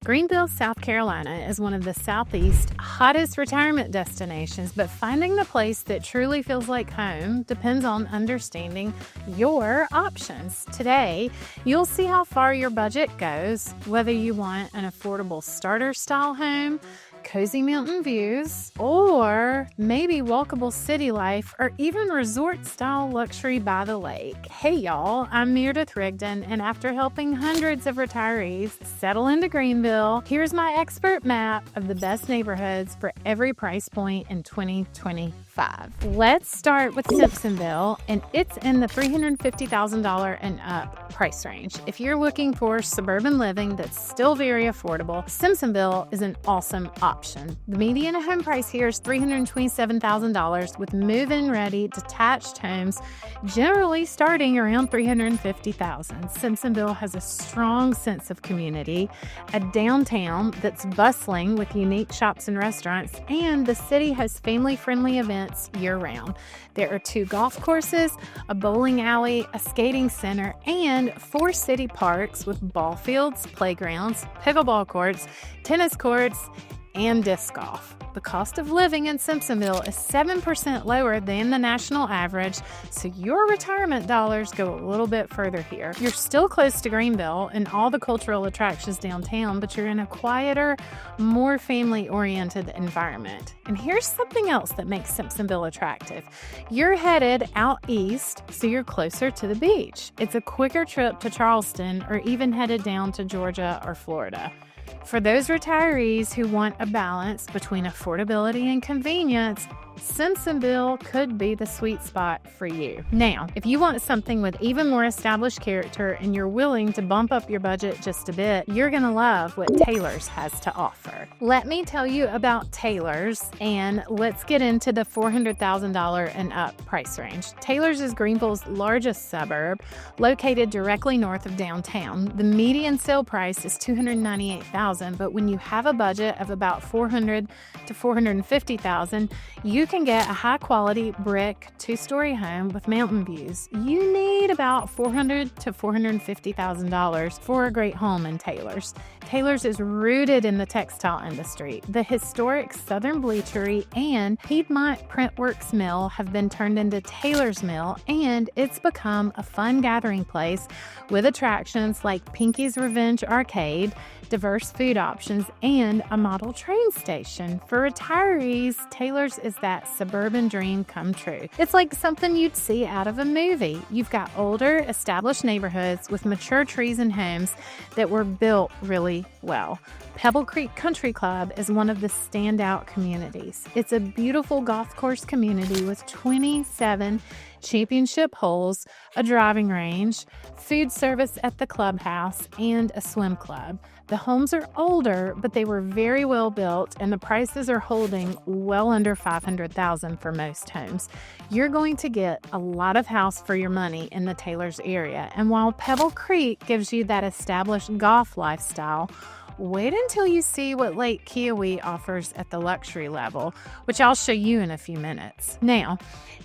Greenville, South Carolina is one of the Southeast's hottest retirement destinations, but finding the place that truly feels like home depends on understanding your options. Today, you'll see how far your budget goes, whether you want an affordable starter-style home, cozy mountain views, or maybe walkable city life, or even resort-style luxury by the lake. Hey y'all, I'm Meredith Rigdon, and after helping hundreds of retirees settle into Greenville, here's my expert map of the best neighborhoods for every price point in 2025. Let's start with Simpsonville, and it's in the $350,000 and up price range. If you're looking for suburban living that's still very affordable, Simpsonville is an awesome option. The median home price here is $327,000 with move-in ready detached homes generally starting around $350,000. Simpsonville has a strong sense of community, a downtown that's bustling with unique shops and restaurants, and the city has family-friendly events year-round. There are 2 golf courses, a bowling alley, a skating center, and 4 city parks with ball fields, playgrounds, pickleball courts, tennis courts, and disc golf. The cost of living in Simpsonville is 7% lower than the national average, so your retirement dollars go a little bit further here. You're still close to Greenville and all the cultural attractions downtown, but you're in a quieter, more family-oriented environment. And here's something else that makes Simpsonville attractive. You're headed out east, so you're closer to the beach. It's a quicker trip to Charleston or even headed down to Georgia or Florida. For those retirees who want a balance between affordability and convenience, Simpsonville could be the sweet spot for you. Now, if you want something with even more established character and you're willing to bump up your budget just a bit, you're going to love what Taylor's has to offer. Let me tell you about Taylor's, and let's get into the $400,000 and up price range. Taylor's is Greenville's largest suburb, located directly north of downtown. The median sale price is $298,000, but when you have a budget of about $400,000 to $450,000, you can get a high-quality brick 2-story home with mountain views. You need about $400,000 to $450,000 for a great home in Taylor's. Taylor's is rooted in the textile industry. The historic Southern Bleachery and Piedmont Printworks Mill have been turned into Taylor's Mill, and it's become a fun gathering place with attractions like Pinky's Revenge Arcade, diverse food options, and a model train station. For retirees, Taylor's is that suburban dream come true. It's like something you'd see out of a movie. You've got older, established neighborhoods with mature trees and homes that were built really well. Pebble Creek Country Club is one of the standout communities. It's a beautiful golf course community with 27 championship holes, a driving range, food service at the clubhouse, and a swim club. The homes are older, but they were very well built, and the prices are holding well under $500,000 for most homes. You're going to get a lot of house for your money in the Taylor's area, and while Pebble Creek gives you that established golf lifestyle, wait until you see what Lake Keowee offers at the luxury level, which I'll show you in a few minutes. Now,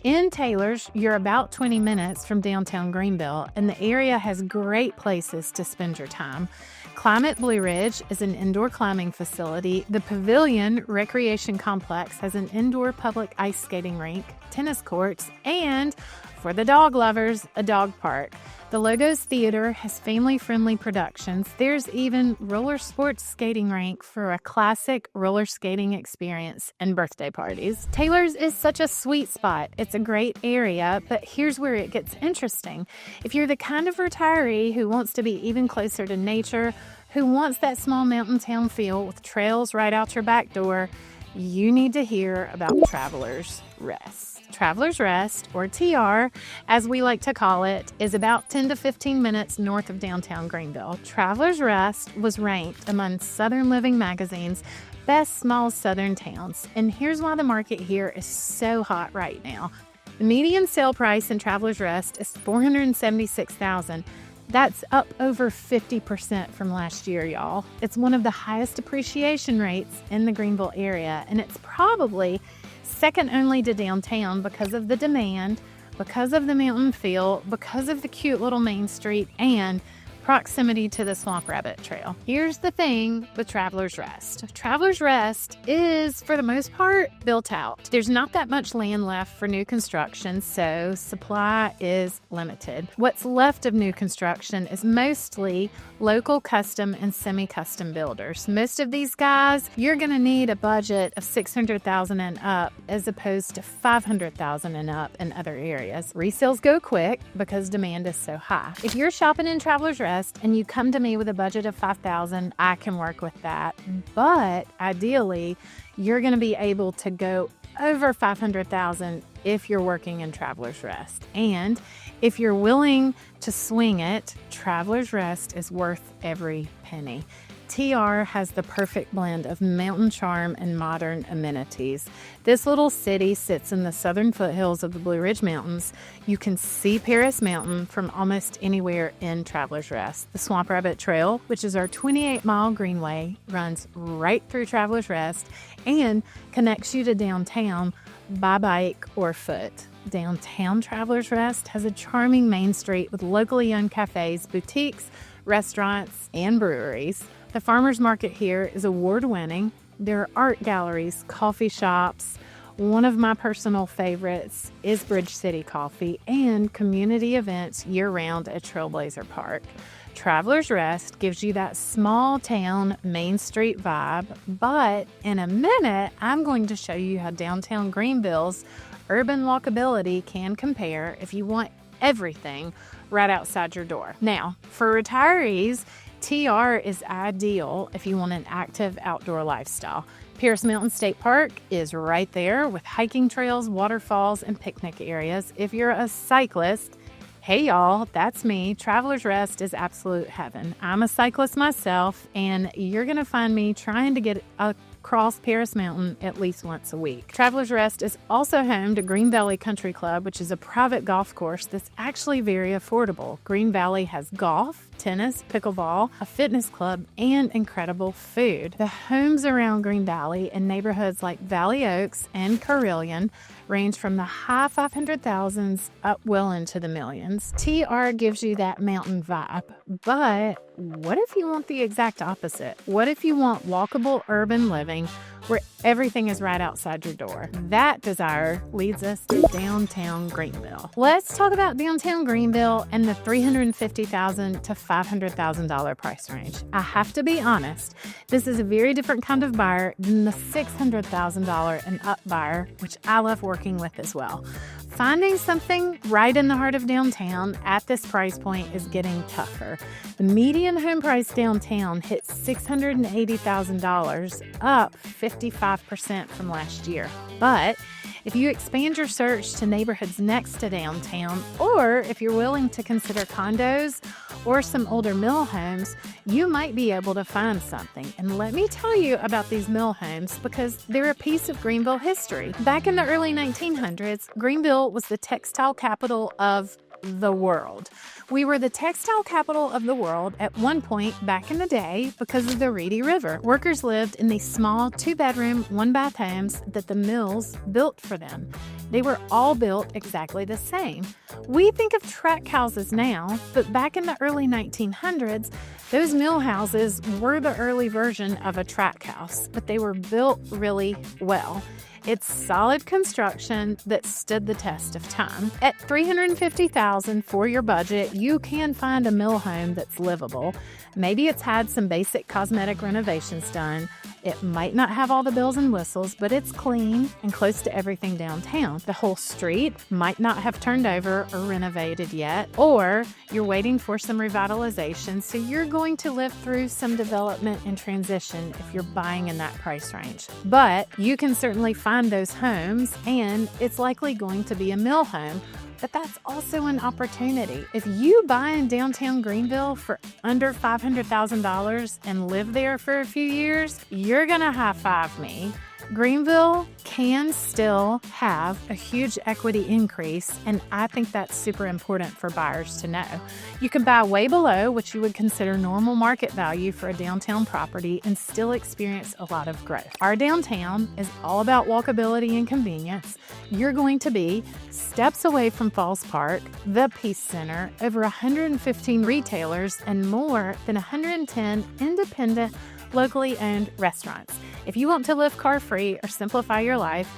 in Taylor's, you're about 20 minutes from downtown Greenville, and the area has great places to spend your time. Climate Blue Ridge is an indoor climbing facility. The Pavilion Recreation Complex has an indoor public ice skating rink, tennis courts, and, for the dog lovers, a dog park. The Logos Theater has family-friendly productions. There's even roller sports skating rink for a classic roller skating experience and birthday parties. Taylor's is such a sweet spot. It's a great area, but here's where it gets interesting. If you're the kind of retiree who wants to be even closer to nature, who wants that small mountain town feel with trails right out your back door, you need to hear about Travelers Rest. Travelers Rest, or TR, as we like to call it, is about 10 to 15 minutes north of downtown Greenville. Travelers Rest was ranked among Southern Living Magazine's best small southern towns, and here's why the market here is so hot right now. The median sale price in Travelers Rest is $476,000. That's up over 50% from last year, y'all. It's one of the highest appreciation rates in the Greenville area, and it's probably second only to downtown because of the demand, because of the mountain feel, because of the cute little main street, and proximity to the Swamp Rabbit Trail. Here's the thing with Travelers Rest. Travelers Rest is, for the most part, built out. There's not that much land left for new construction, so supply is limited. What's left of new construction is mostly local custom and semi-custom builders. Most of these guys, you're going to need a budget of $600,000 and up as opposed to $500,000 and up in other areas. Resales go quick because demand is so high. If you're shopping in Travelers Rest and you come to me with a budget of $5,000, I can work with that. But ideally, you're going to be able to go over $500,000 if you're working in Travelers Rest. And if you're willing to swing it, Travelers Rest is worth every penny. TR has the perfect blend of mountain charm and modern amenities. This little city sits in the southern foothills of the Blue Ridge Mountains. You can see Paris Mountain from almost anywhere in Travelers Rest. The Swamp Rabbit Trail, which is our 28-mile greenway, runs right through Travelers Rest and connects you to downtown by bike or foot. Downtown Travelers Rest has a charming main street with locally owned cafes, boutiques, restaurants, and breweries. The farmers market here is award-winning. There are art galleries, coffee shops. One of my personal favorites is Bridge City Coffee and community events year-round at Trailblazer Park. Travelers Rest gives you that small town Main Street vibe, but in a minute, I'm going to show you how downtown Greenville's urban walkability can compare if you want everything right outside your door. Now, for retirees, TR is ideal if you want an active outdoor lifestyle. Pierce Mountain State Park is right there with hiking trails, waterfalls, and picnic areas. If you're a cyclist, hey y'all, that's me. Travelers Rest is absolute heaven. I'm a cyclist myself, and you're going to find me trying to get across Paris Mountain at least once a week. Travelers Rest is also home to Green Valley Country Club, which is a private golf course that's actually very affordable. Green Valley has golf, tennis, pickleball, a fitness club, and incredible food. The homes around Green Valley in neighborhoods like Valley Oaks and Carilion range from the high 500,000s up well into the millions. TR gives you that mountain vibe, but what if you want the exact opposite? What if you want walkable urban living where everything is right outside your door? That desire leads us to downtown Greenville. Let's talk about downtown Greenville and the $350,000 to $500,000 price range. I have to be honest, this is a very different kind of buyer than the $600,000 and up buyer, which I love working with as well. Finding something right in the heart of downtown at this price point is getting tougher. The median home price downtown hit $680,000, up 55% from last year. But if you expand your search to neighborhoods next to downtown, or if you're willing to consider condos or some older mill homes, you might be able to find something. And let me tell you about these mill homes because they're a piece of Greenville history. Back in the early 1900s, Greenville was the textile capital of the world. We were the textile capital of the world at one point back in the day because of the Reedy River. Workers lived in these small 2-bedroom, 1-bath homes that the mills built for them. They were all built exactly the same. We think of tract houses now, but back in the early 1900s, those mill houses were the early version of a tract house, but they were built really well. It's solid construction that stood the test of time. At $350,000 for your budget, you can find a mill home that's livable. Maybe it's had some basic cosmetic renovations done. It might not have all the bells and whistles, but it's clean and close to everything downtown. The whole street might not have turned over or renovated yet, or you're waiting for some revitalization, so you're going to live through some development and transition if you're buying in that price range. But you can certainly find those homes, and it's likely going to be a mill home. But that's also an opportunity. If you buy in downtown Greenville for under $500,000 and live there for a few years, you're gonna high-five me Greenville can still have a huge equity increase, and I think that's super important for buyers to know. You can buy way below what you would consider normal market value for a downtown property and still experience a lot of growth. Our downtown is all about walkability and convenience. You're going to be steps away from Falls Park, the Peace Center, over 115 retailers, and more than 110 independent, locally owned restaurants. If you want to live car-free or simplify your life,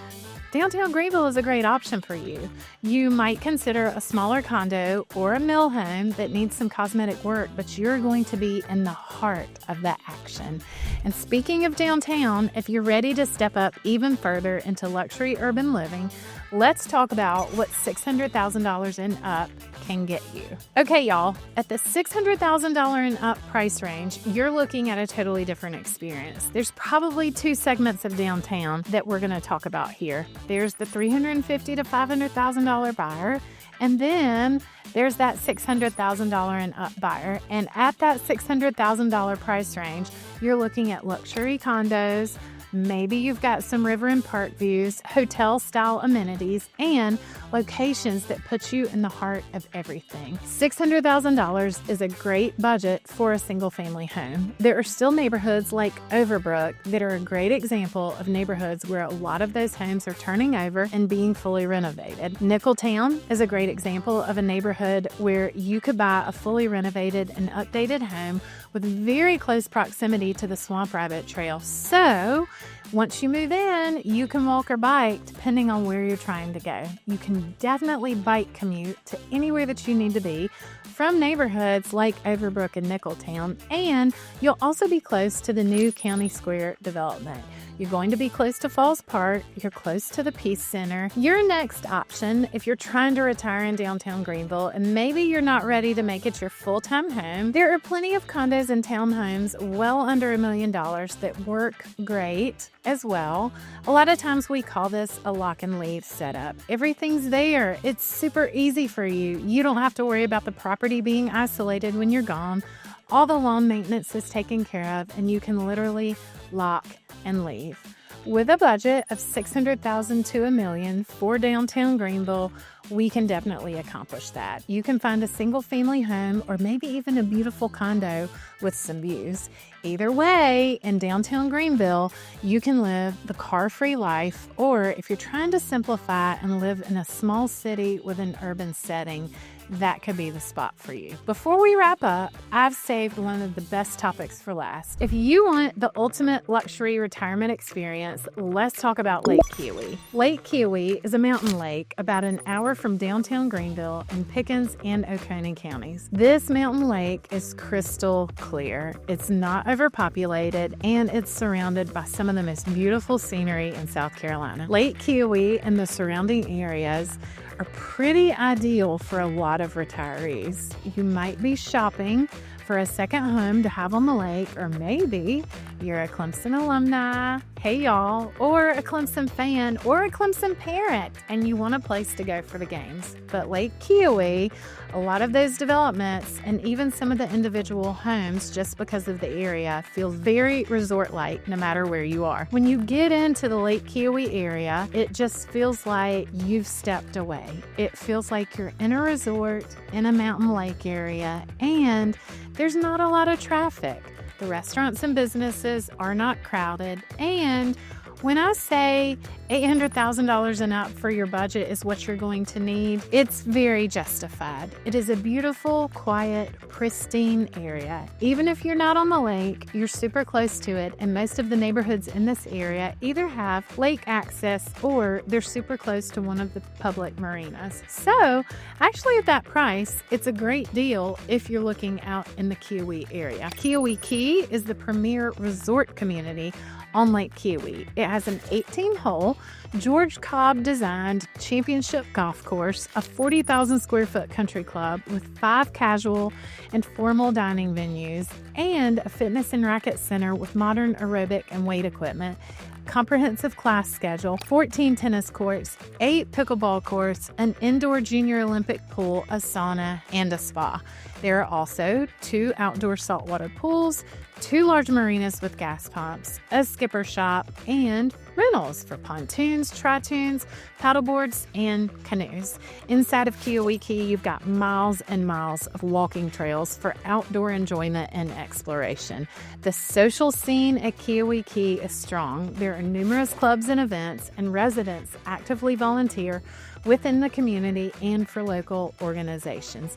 downtown Greenville is a great option for you. You might consider a smaller condo or a mill home that needs some cosmetic work, but you're going to be in the heart of the action. And speaking of downtown, if you're ready to step up even further into luxury urban living, let's talk about what $600,000 and up can get you. Okay, y'all, at the $600,000 and up price range, you're looking at a totally different experience. There's probably two segments of downtown that we're going to talk about here. There's the $350,000 to $500,000 buyer, and then there's that $600,000 and up buyer. And at that $600,000 price range, you're looking at luxury condos. Maybe you've got some river and park views, hotel-style amenities, and locations that put you in the heart of everything. $600,000 is a great budget for a single-family home. There are still neighborhoods like Overbrook that are a great example of neighborhoods where a lot of those homes are turning over and being fully renovated. Nickeltown is a great example of a neighborhood where you could buy a fully renovated and updated home with very close proximity to the Swamp Rabbit Trail. So, once you move in, you can walk or bike depending on where you're trying to go. You can definitely bike commute to anywhere that you need to be from neighborhoods like Overbrook and Nickeltown, and you'll also be close to the new County Square development. You're going to be close to Falls Park. You're close to the Peace Center. Your next option, if you're trying to retire in downtown Greenville and maybe you're not ready to make it your full-time home, there are plenty of condos and townhomes well under $1 million that work great as well. A lot of times we call this a lock and leave setup. Everything's there. It's super easy for you. You don't have to worry about the property being isolated when you're gone. All the lawn maintenance is taken care of, and you can literally lock and leave. With a budget of $600,000 to $1 million for downtown Greenville, we can definitely accomplish that. You can find a single-family home or maybe even a beautiful condo with some views. Either way, in downtown Greenville, you can live the car-free life, or if you're trying to simplify and live in a small city with an urban setting, that could be the spot for you. Before we wrap up, I've saved one of the best topics for last. If you want the ultimate luxury retirement experience, let's talk about Lake Keowee. Lake Keowee is a mountain lake about an hour from downtown Greenville in Pickens and Oconee counties. This mountain lake is crystal clear. It's not overpopulated, and it's surrounded by some of the most beautiful scenery in South Carolina. Lake Keowee and the surrounding areas are pretty ideal for a lot of retirees. You might be shopping for a second home to have on the lake, or maybe you're a Clemson alumni, hey y'all, or a Clemson fan, or a Clemson parent, and you want a place to go for the games. But Lake Keowee, a lot of those developments and even some of the individual homes, just because of the area, feel very resort-like no matter where you are. When you get into the Lake Keowee area, it just feels like you've stepped away. It feels like you're in a resort in a mountain lake area, and there's not a lot of traffic. The restaurants and businesses are not crowded, and when I say $800,000 and up for your budget is what you're going to need, it's very justified. It is a beautiful, quiet, pristine area. Even if you're not on the lake, you're super close to it, and most of the neighborhoods in this area either have lake access or they're super close to one of the public marinas. So, actually at that price, it's a great deal if you're looking out in the Keowee area. Keowee Key is the premier resort community on Lake Keowee. It has an 18-hole, George Cobb designed championship golf course, a 40,000 square foot country club with 5 casual and formal dining venues, and a fitness and racket center with modern aerobic and weight equipment, comprehensive class schedule, 14 tennis courts, 8 pickleball courts, an indoor junior Olympic pool, a sauna, and a spa. There are also 2 outdoor saltwater pools, 2 large marinas with gas pumps, a skipper shop, and rentals for pontoons, tritoons, paddleboards, and canoes. Inside of Keowee Key, you've got miles and miles of walking trails for outdoor enjoyment and exploration. The social scene at Keowee Key is strong. There are numerous clubs and events, and residents actively volunteer within the community and for local organizations.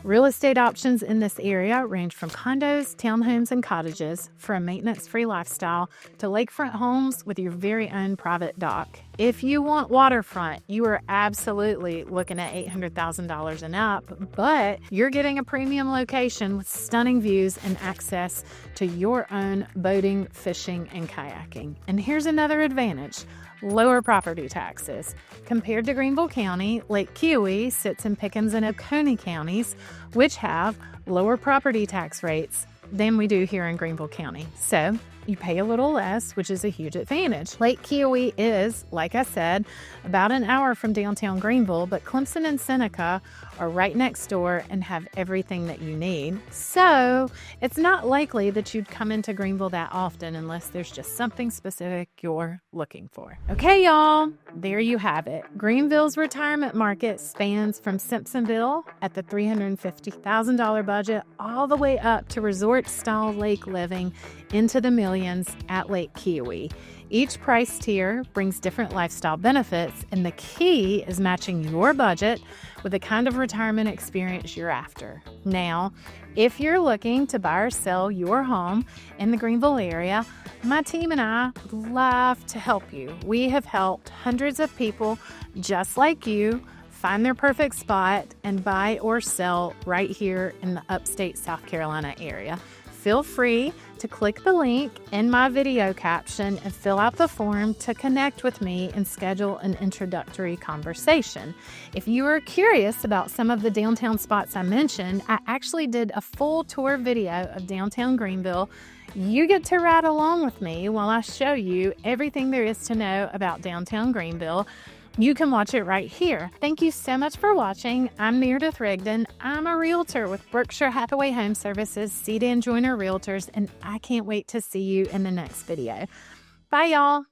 Real estate options in this area range from condos, townhomes, and cottages for a maintenance-free lifestyle to lakefront homes with your very own private dock. If you want waterfront, you are absolutely looking at $800,000 and up, but you're getting a premium location with stunning views and access to your own boating, fishing, and kayaking. And here's another advantage: lower property taxes. Compared to Greenville County, Lake Keowee sits in Pickens and Oconee counties, which have lower property tax rates than we do here in Greenville County. So you pay a little less, which is a huge advantage. Lake Keowee is, like I said, about an hour from downtown Greenville, but Clemson and Seneca are right next door and have everything that you need. So it's not likely that you'd come into Greenville that often unless there's just something specific you're looking for. Okay, y'all, there you have it. Greenville's retirement market spans from Simpsonville at the $350,000 budget all the way up to resort-style lake living into the millions at Lake Keowee. Each price tier brings different lifestyle benefits, and the key is matching your budget with the kind of retirement experience you're after. Now, if you're looking to buy or sell your home in the Greenville area, my team and I would love to help you. We have helped hundreds of people just like you find their perfect spot and buy or sell right here in the upstate South Carolina area. Feel free to click the link in my video caption and fill out the form to connect with me and schedule an introductory conversation. If you are curious about some of the downtown spots I mentioned, I actually did a full tour video of downtown Greenville. You get to ride along with me while I show you everything there is to know about downtown Greenville. You can watch it right here. Thank you so much for watching. I'm Meredith Rigdon. I'm a realtor with Berkshire Hathaway Home Services, C and Joyner Realtors, and I can't wait to see you in the next video. Bye, y'all.